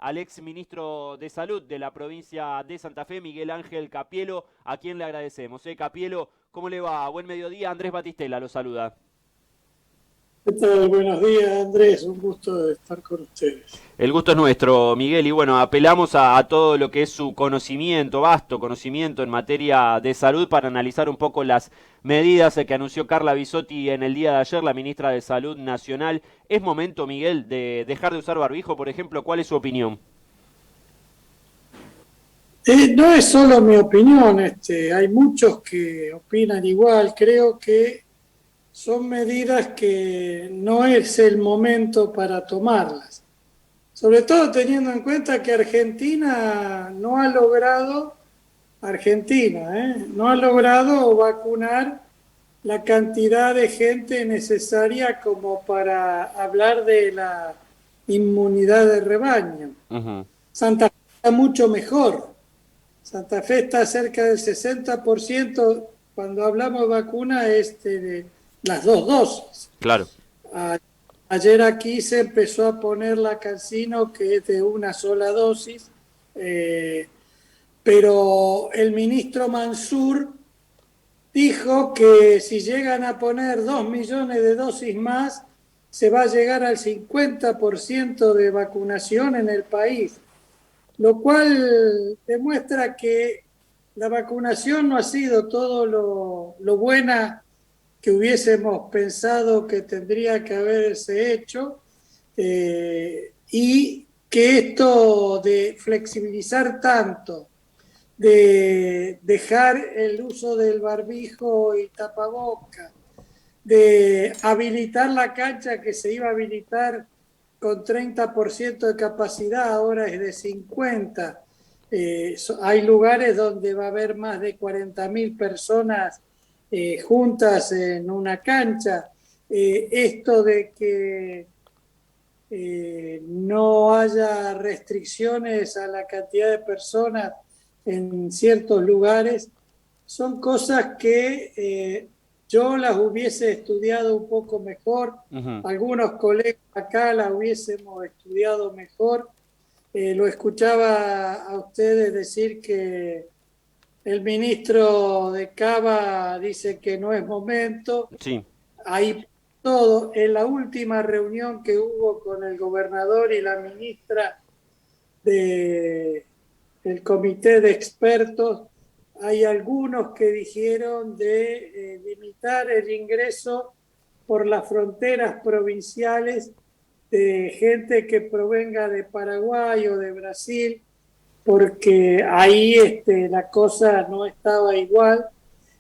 al ex ministro de Salud de la provincia de Santa Fe, Miguel Ángel Capielo, a quien le agradecemos. Capielo, ¿cómo le va? Buen mediodía, Andrés Batistela lo saluda. ¿Qué tal? Buenos días, Andrés. Un gusto de estar con ustedes. El gusto es nuestro, Miguel, y bueno, apelamos a todo lo que es su conocimiento, vasto conocimiento en materia de salud para analizar un poco las medidas que anunció Carla Bisotti en el día de ayer, la ministra de Salud Nacional. ¿Es momento, Miguel, de dejar de usar barbijo, por ejemplo? ¿Cuál es su opinión? No es solo mi opinión, hay muchos que opinan igual. Creo que son medidas que no es el momento para tomarlas. Sobre todo teniendo en cuenta que Argentina, no ha logrado vacunar la cantidad de gente necesaria como para hablar de la inmunidad de rebaño. Ujú. Santa Fe está mucho mejor. Santa Fe está cerca del 60%. Cuando hablamos de vacuna es de las dos dosis. Claro. A- Ayer aquí se empezó a poner la Cancino, que es de una sola dosis, pero el ministro Mansur dijo que si llegan a poner 2 millones de dosis más, se va a llegar al 50% de vacunación en el país, lo cual demuestra que la vacunación no ha sido todo lo buena que hubiésemos pensado que tendría que haberse hecho, y que esto de flexibilizar tanto, de dejar el uso del barbijo y tapaboca, de habilitar la cancha que se iba a habilitar con 30% de capacidad, ahora es de 50%. Hay lugares donde va a haber más de 40.000 personas juntas en una cancha. Esto de que no haya restricciones a la cantidad de personas en ciertos lugares, son cosas que yo las hubiese estudiado un poco mejor, Ujú. algunos colegas acá las hubiésemos estudiado mejor. Lo escuchaba a ustedes decir que el ministro de Cava dice que no es momento. Sí. Ahí todo, en la última reunión que hubo con el gobernador y la ministra de, del comité de expertos, hay algunos que dijeron de limitar el ingreso por las fronteras provinciales de gente que provenga de Paraguay o de Brasil, porque ahí la cosa no estaba igual.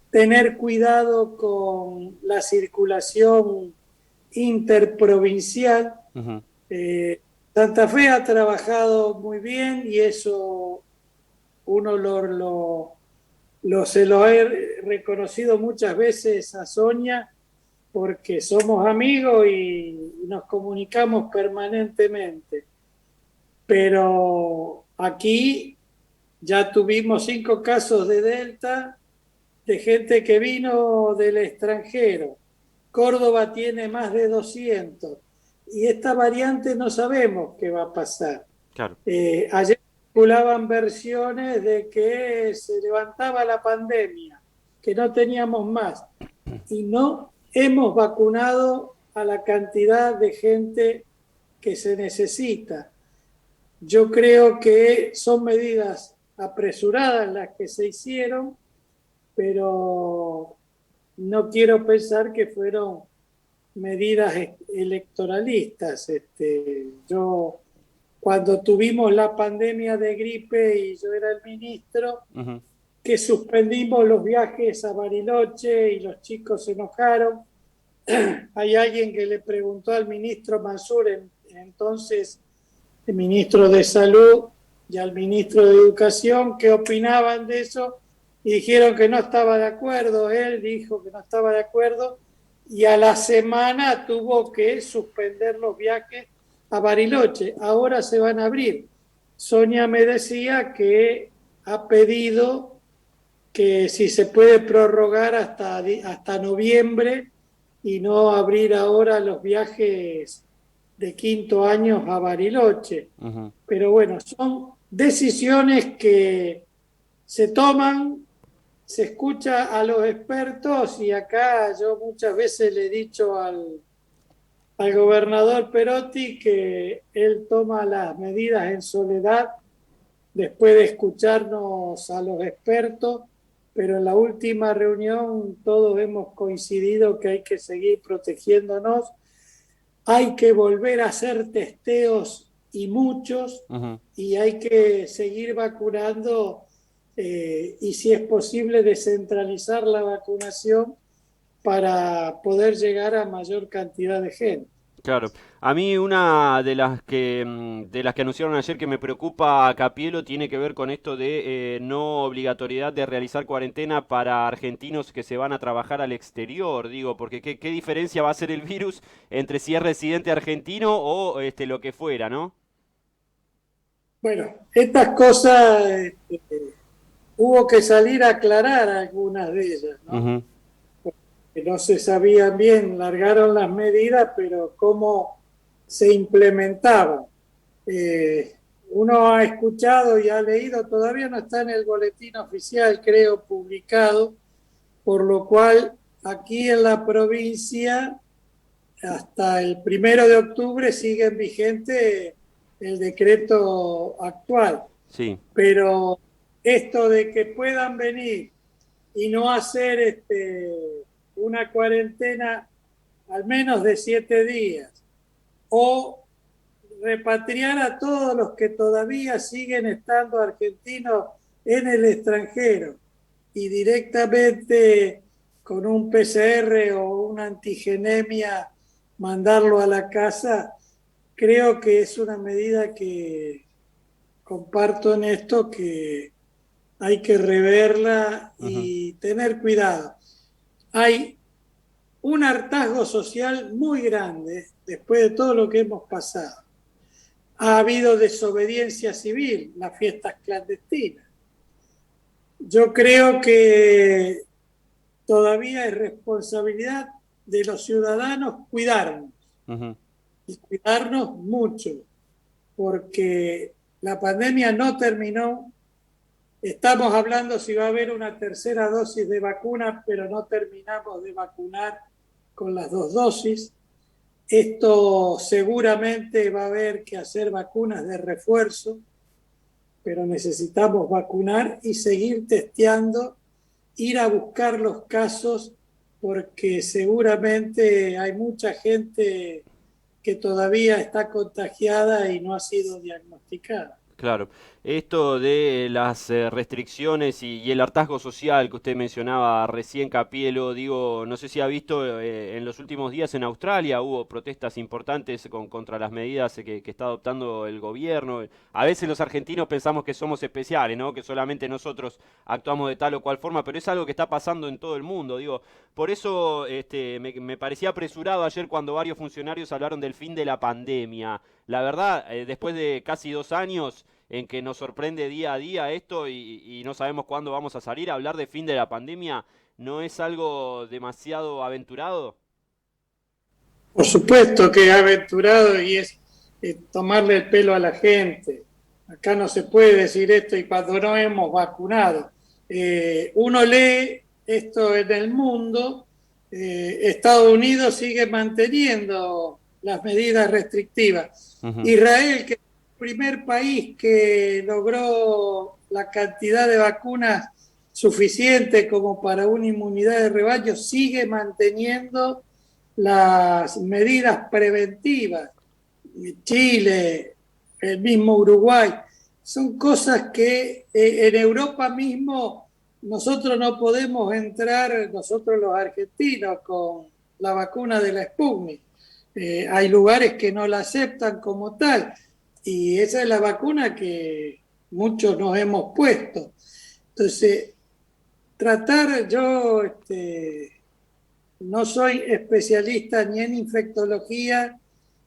Tener cuidado con la circulación interprovincial. Ujú. Eh, Santa Fe ha trabajado muy bien y eso uno se lo he reconocido muchas veces a Sonia, porque somos amigos y nos comunicamos permanentemente. Pero aquí ya tuvimos 5 casos de Delta, de gente que vino del extranjero. Córdoba tiene más de 200 y esta variante no sabemos qué va a pasar. Claro. Ayer circulaban versiones de que se levantaba la pandemia, que no teníamos más y no hemos vacunado a la cantidad de gente que se necesita. Yo creo que son medidas apresuradas las que se hicieron, pero no quiero pensar que fueron medidas electoralistas. Yo, cuando tuvimos la pandemia de gripe y yo era el ministro, Ujú. que suspendimos los viajes a Bariloche y los chicos se enojaron. Hay alguien que le preguntó al ministro Mansur, entonces el ministro de Salud, y al ministro de Educación, qué opinaban de eso, y dijeron que no estaba de acuerdo. Él dijo que no estaba de acuerdo y a la semana tuvo que suspender los viajes a Bariloche. Ahora se van a abrir. Sonia me decía que ha pedido que si se puede prorrogar hasta noviembre y no abrir ahora los viajes de quinto año a Bariloche. Ujú. Pero bueno, son decisiones que se toman, se escucha a los expertos y acá yo muchas veces le he dicho al gobernador Perotti que él toma las medidas en soledad después de escucharnos a los expertos, pero en la última reunión todos hemos coincidido que hay que seguir protegiéndonos, hay que volver a hacer testeos y muchos, Ujú. y hay que seguir vacunando y si es posible descentralizar la vacunación para poder llegar a mayor cantidad de gente. Claro. A mí una de las que anunciaron ayer que me preocupa, Capielo, tiene que ver con esto de no obligatoriedad de realizar cuarentena para argentinos que se van a trabajar al exterior, digo, porque qué diferencia va a ser el virus entre si es residente argentino o lo que fuera, ¿no? Bueno, estas cosas hubo que salir a aclarar algunas de ellas, ¿no? Ujú. Que no se sabían bien, largaron las medidas, pero cómo se implementaban. Eh, Uno ha escuchado y ha leído, todavía no está en el boletín oficial, creo, publicado, por lo cual aquí en la provincia hasta el 1 de octubre sigue vigente el decreto actual, Sí. pero esto de que puedan venir y no hacer una cuarentena al menos de 7 días o repatriar a todos los que todavía siguen estando argentinos en el extranjero y directamente con un PCR o una antigenemia mandarlo a la casa, creo que es una medida que comparto en esto, que hay que reverla Ujú. y tener cuidado. Hay un hartazgo social muy grande después de todo lo que hemos pasado. Ha habido desobediencia civil, las fiestas clandestinas. Yo creo que todavía es responsabilidad de los ciudadanos cuidarnos Ujú. y cuidarnos mucho, porque la pandemia no terminó. Estamos hablando si va a haber una tercera dosis de vacuna, pero no terminamos de vacunar con las 2 dosis. Esto seguramente va a haber que hacer vacunas de refuerzo, pero necesitamos vacunar y seguir testeando, ir a buscar los casos, porque seguramente hay mucha gente que todavía está contagiada y no ha sido diagnosticada. Claro, esto de las restricciones y el hartazgo social que usted mencionaba recién, Capielo, digo, no sé si ha visto en los últimos días en Australia hubo protestas importantes contra las medidas que está adoptando el gobierno. A veces los argentinos pensamos que somos especiales, ¿no? Que solamente nosotros actuamos de tal o cual forma, pero es algo que está pasando en todo el mundo, digo. Por eso me parecía apresurado ayer cuando varios funcionarios hablaron del fin de la pandemia. La verdad, después de casi 2 años en que nos sorprende día a día esto y no sabemos cuándo vamos a salir, hablar de fin de la pandemia no es algo demasiado aventurado. Por supuesto que es aventurado y es tomarle el pelo a la gente. Acá no se puede decir esto y cuando no hemos vacunado. Uno lee esto en el mundo, Estados Unidos sigue manteniendo las medidas restrictivas. Ujú. Israel, que es el primer país que logró la cantidad de vacunas suficiente como para una inmunidad de rebaño, sigue manteniendo las medidas preventivas. Chile, el mismo Uruguay, son cosas que en Europa mismo nosotros no podemos entrar, nosotros los argentinos, con la vacuna de la Sputnik. Hay lugares que no la aceptan como tal y esa es la vacuna que muchos nos hemos puesto. Entonces, tratar yo, no soy especialista ni en infectología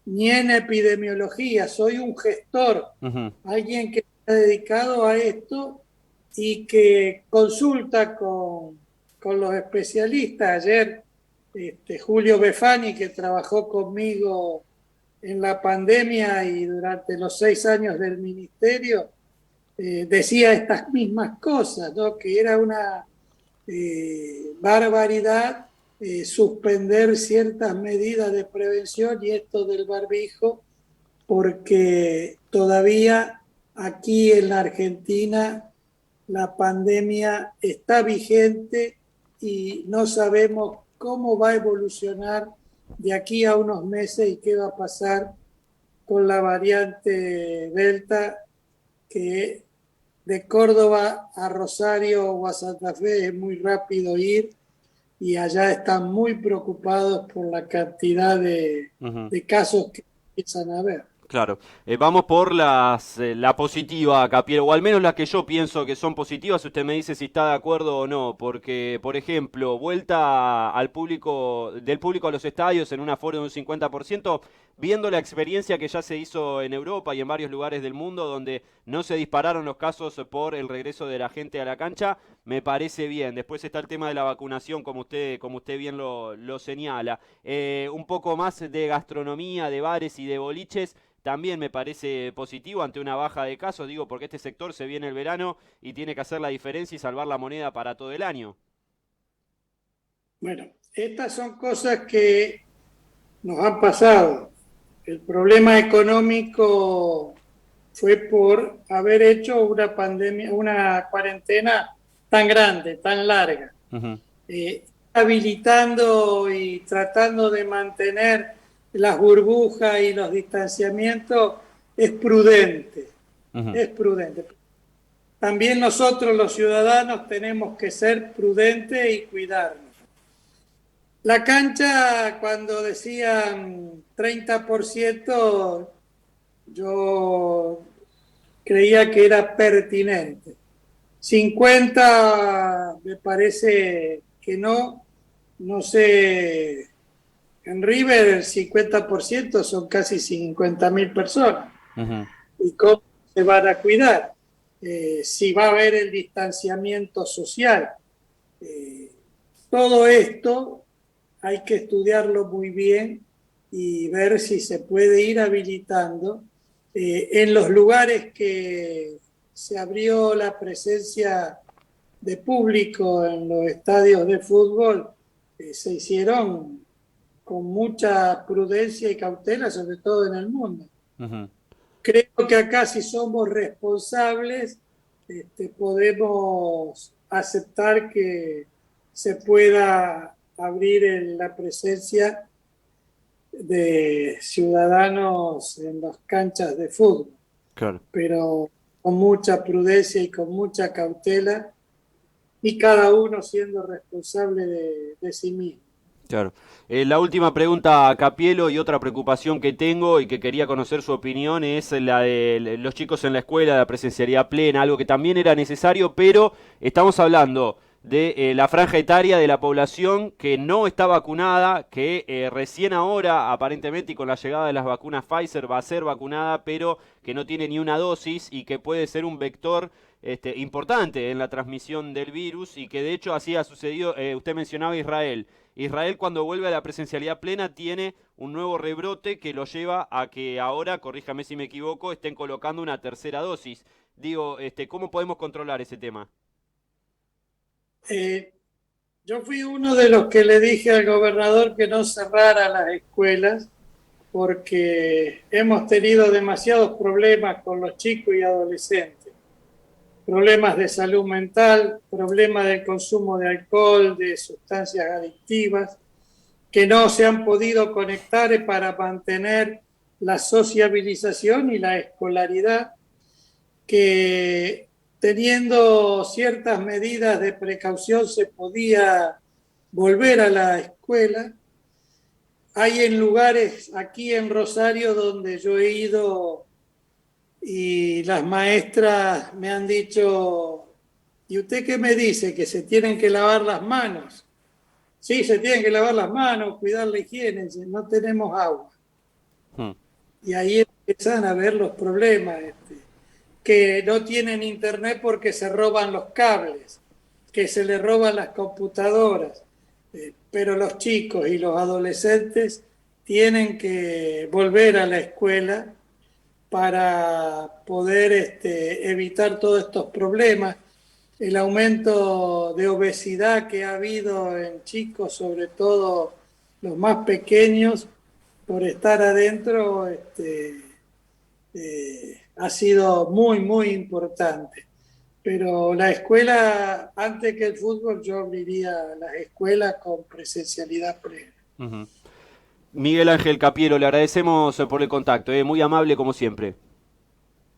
ni en epidemiología, soy un gestor, Ujú. alguien que está dedicado a esto y que consulta con los especialistas. Ayer Julio Befani, que trabajó conmigo en la pandemia y durante los 6 años del ministerio, decía estas mismas cosas, ¿no? Que era una barbaridad suspender ciertas medidas de prevención y esto del barbijo, porque todavía aquí en la Argentina la pandemia está vigente y no sabemos cómo va a evolucionar de aquí a unos meses y qué va a pasar con la variante Delta, que de Córdoba a Rosario o a Santa Fe es muy rápido ir y allá están muy preocupados por la cantidad Ujú. de casos que empiezan a haber. Claro. Vamos por la positiva, Capiero, o al menos las que yo pienso que son positivas. Usted me dice si está de acuerdo o no, porque, por ejemplo, vuelta al público, del público a los estadios en un aforo de un 50%, viendo la experiencia que ya se hizo en Europa y en varios lugares del mundo donde no se dispararon los casos por el regreso de la gente a la cancha, me parece bien. Después está el tema de la vacunación, como usted bien lo señala. Un poco más de gastronomía, de bares y de boliches también me parece positivo ante una baja de casos, digo, porque este sector se viene el verano y tiene que hacer la diferencia y salvar la moneda para todo el año. Bueno, estas son cosas que nos han pasado. El problema económico fue por haber hecho una pandemia, una cuarentena tan grande, tan larga, Ujú, habilitando y tratando de mantener las burbujas y los distanciamientos es prudente, ujú. es prudente. También nosotros los ciudadanos tenemos que ser prudentes y cuidarnos. La cancha, cuando decían 30%, yo creía que era pertinente. 50 me parece que no, no sé, en River el 50% son casi 50.000 personas. Ujú. ¿Y cómo se van a cuidar? Si va a haber el distanciamiento social. Eh, Todo esto hay que estudiarlo muy bien y ver si se puede ir habilitando en los lugares que se abrió la presencia de público en los estadios de fútbol, se hicieron con mucha prudencia y cautela, sobre todo en el mundo. Ujú. Creo que acá si somos responsables, podemos aceptar que se pueda abrir en la presencia de ciudadanos en las canchas de fútbol, Claro. pero con mucha prudencia y con mucha cautela y cada uno siendo responsable de sí mismo. Claro. La última pregunta, Capielo, y otra preocupación que tengo y que quería conocer su opinión es la de los chicos en la escuela, la presencialidad plena, algo que también era necesario, pero estamos hablando de la franja etaria de la población que no está vacunada, que recién ahora, aparentemente, y con la llegada de las vacunas Pfizer va a ser vacunada, pero que no tiene ni una dosis y que puede ser un vector importante en la transmisión del virus y que de hecho así ha sucedido, usted mencionaba Israel. Israel cuando vuelve a la presencialidad plena tiene un nuevo rebrote que lo lleva a que ahora, corríjame si me equivoco, estén colocando una tercera dosis. Digo, ¿cómo podemos controlar ese tema? Eh, yo fui uno de los que le dije al gobernador que no cerrara las escuelas porque hemos tenido demasiados problemas con los chicos y adolescentes, problemas de salud mental, problemas del consumo de alcohol, de sustancias adictivas, que no se han podido conectar para mantener la sociabilización y la escolaridad, que teniendo ciertas medidas de precaución se podía volver a la escuela. Hay en lugares aquí en Rosario donde yo he ido y las maestras me han dicho, ¿y usted qué me dice? Que se tienen que lavar las manos. Sí, se tienen que lavar las manos, cuidar la higiene, no tenemos agua. Hmm. Y ahí empiezan a ver los problemas, que no tienen internet porque se roban los cables, que se les roban las computadoras, pero los chicos y los adolescentes tienen que volver a la escuela para poder evitar todos estos problemas. El aumento de obesidad que ha habido en chicos, sobre todo los más pequeños, por estar adentro, ha sido muy, muy importante. Pero la escuela, antes que el fútbol, yo abriría las escuelas con presencialidad plena. Ujú. Miguel Ángel Capiero, le agradecemos por el contacto, muy amable como siempre.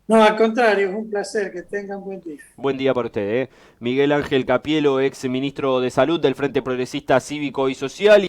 No, al contrario, es un placer, que tengan buen día. Buen día para usted. Miguel Ángel Capielo, ex ministro de Salud del Frente Progresista Cívico y Social.